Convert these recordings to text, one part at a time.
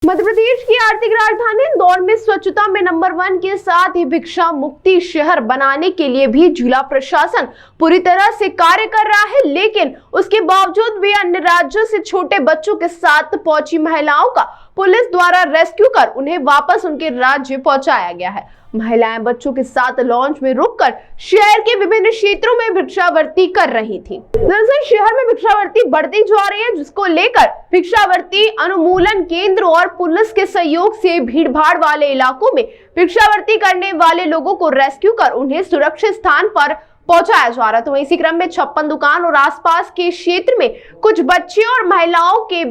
मध्य प्रदेश की आर्थिक राजधानी इंदौर में स्वच्छता में नंबर 1 के साथ ही भिक्षा मुक्ति शहर बनाने के लिए भी जिला प्रशासन पूरी तरह से कार्य कर रहा है, लेकिन उसके बावजूद भी अन्य राज्यों से छोटे बच्चों के साथ पहुंची महिलाओं का पुलिस द्वारा रेस्क्यू कर उन्हें वापस उनके राज्य पहुंचाया गया है। महिलाएं बच्चों के साथ लॉन्च में रुककर शहर के विभिन्न क्षेत्रों में भिक्षावृत्ति कर रही थी। दरअसल शहर में भिक्षावृत्ति बढ़ती जा रही है, जिसको लेकर भिक्षावृत्ति अनुमूलन केंद्र और पुलिस के सहयोग से भीड़भाड़ वाले इलाकों में भिक्षावृत्ति करने वाले लोगों को रेस्क्यू कर उन्हें सुरक्षित स्थान पर पहुंचाया जा रहा था। इसी क्रम में 56 दुकान और आसपास के क्षेत्र में कुछ बच्चे और महिलाओं के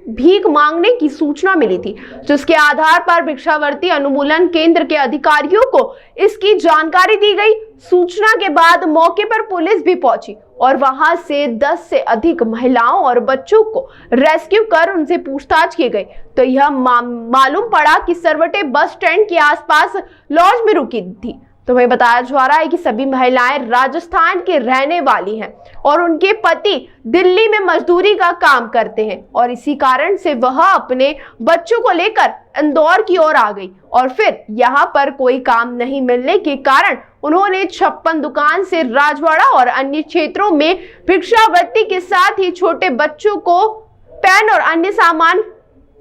भीख मांगने की सूचना मिली थी, जिसके आधार पर भिक्षावृत्ति अनुमूलन केंद्र के अधिकारियों को इसकी जानकारी दी गई। सूचना के बाद मौके पर पुलिस भी पहुंची और वहां से 10 से अधिक महिलाओं और बच्चों को रेस्क्यू कर उनसे पूछताछ की गई तो यह मालूम पड़ा कि सरवटे बस स्टैंड के आसपास लॉज में रुकी थी। तो वही बताया जा रहा है कि सभी महिलाएं राजस्थान के रहने वाली हैं और उनके पति दिल्ली में मजदूरी का काम करते हैं और इसी कारण से वह अपने बच्चों को लेकर इंदौर की ओर आ गई और फिर यहाँ पर कोई काम नहीं मिलने के कारण उन्होंने 56 दुकान से राजवाड़ा और अन्य क्षेत्रों में भिक्षावृत्ति के साथ ही छोटे बच्चों को पेन और अन्य सामान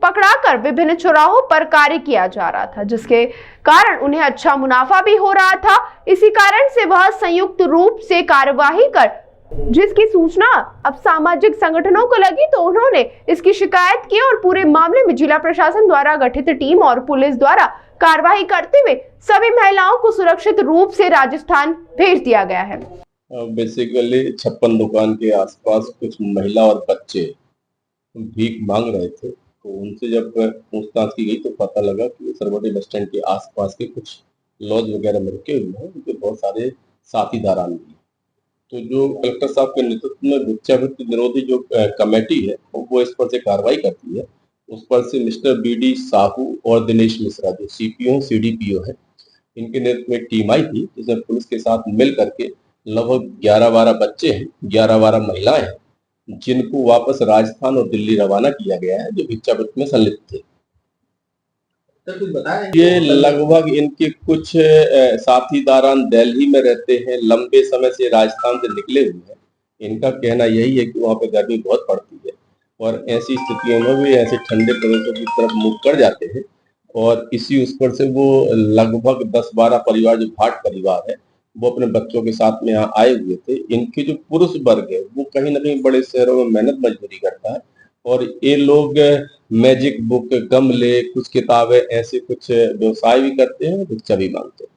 पकड़ाकर विभिन्न चौराहों पर कार्य किया जा रहा था, जिसके कारण उन्हें अच्छा मुनाफा भी हो रहा था। इसी कारण से वह संयुक्त रूप से कार्यवाही कर जिसकी सूचना अब सामाजिक संगठनों को लगी तो उन्होंने इसकी शिकायत की और पूरे मामले में जिला प्रशासन द्वारा गठित टीम और पुलिस द्वारा कार्यवाही करते हुए सभी महिलाओं को सुरक्षित रूप से राजस्थान भेज दिया गया है। बेसिकली 56 दुकान के आसपास कुछ महिला और बच्चे भीख मांग रहे थे, तो उनसे जब पूछताछ की गई तो पता लगा कि सरवटे बस स्टैंड के आसपास के कुछ लॉज वगैरह में रुके हुए हैं, उनके बहुत सारे साथीदार भी। तो जो कलेक्टर साहब के नेतृत्व में भिक्षावृत्ति निरोधी जो कमेटी है वो इस पर से कार्रवाई करती है। उस पर से मिस्टर BD साहू और दिनेश मिश्रा जो CPO CDPO है, इनके नेतृत्व में टीम आई थी, जिसमें पुलिस के साथ मिल करके लगभग 11-12 बच्चे हैं, 11-12 महिलाएं हैं, जिनको वापस राजस्थान और दिल्ली रवाना किया गया है, जो भिक्षावृत्ति में संलिप्त थे। ये लगभग इनके कुछ साथीदारान दिल्ली में रहते हैं, लंबे समय से राजस्थान से निकले हुए हैं। इनका कहना यही है कि वहाँ पे गर्मी बहुत पड़ती है और ऐसी स्थितियों में भी ऐसे ठंडे प्रदेशों की तरफ मुख कर जाते हैं और इसी उस पर से वो लगभग 10-12 परिवार, जो भाट परिवार है, वो अपने बच्चों के साथ में यहाँ आए हुए थे। इनके जो पुरुष वर्ग है वो कहीं ना कहीं बड़े शहरों में मेहनत मजदूरी करता है और ये लोग मैजिक बुक, गमले, कुछ किताबें, ऐसे कुछ व्यवसाय भी करते हैं, भिक्षा भी मांगते हैं।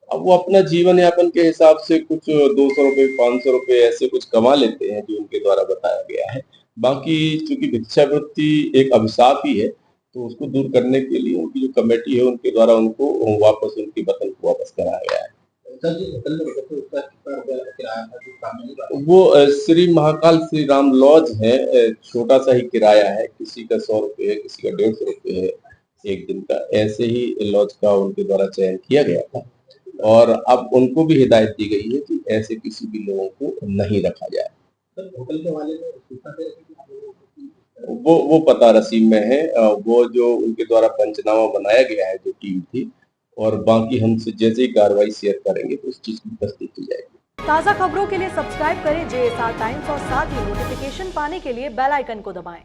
अब वो अपना जीवन यापन के हिसाब से कुछ 200 रुपए, 500 रुपए ऐसे कुछ कमा लेते हैं, जो उनके द्वारा बताया गया है। बाकी चूंकि भिक्षावृत्ति एक अभिशाप ही है, तो उसको दूर करने के लिए उनकी जो कमेटी है उनके द्वारा उनको वापस उनके वतन को वापस कराया गया है। वो श्री महाकाल श्री राम लॉज है, छोटा सा ही किराया है, किसी का 100 रुपए है, किसी का 150 रुपए है एक दिन का। ऐसे ही लॉज का उनके द्वारा चयन किया गया था और अब उनको भी हिदायत दी गई है कि ऐसे किसी भी लोगों को नहीं रखा जाए। वो पता रसीद में है, वो जो उनके द्वारा पंचनामा बनाया गया है, जो टीम थी, और बाकी हमसे जैसे ही कार्रवाई शेयर करेंगे तो उस चीज की तस्दीक की जाएगी। ताज़ा खबरों के लिए सब्सक्राइब करें JSR टाइम्स और साथ ही नोटिफिकेशन पाने के लिए बेल आइकन को दबाएं।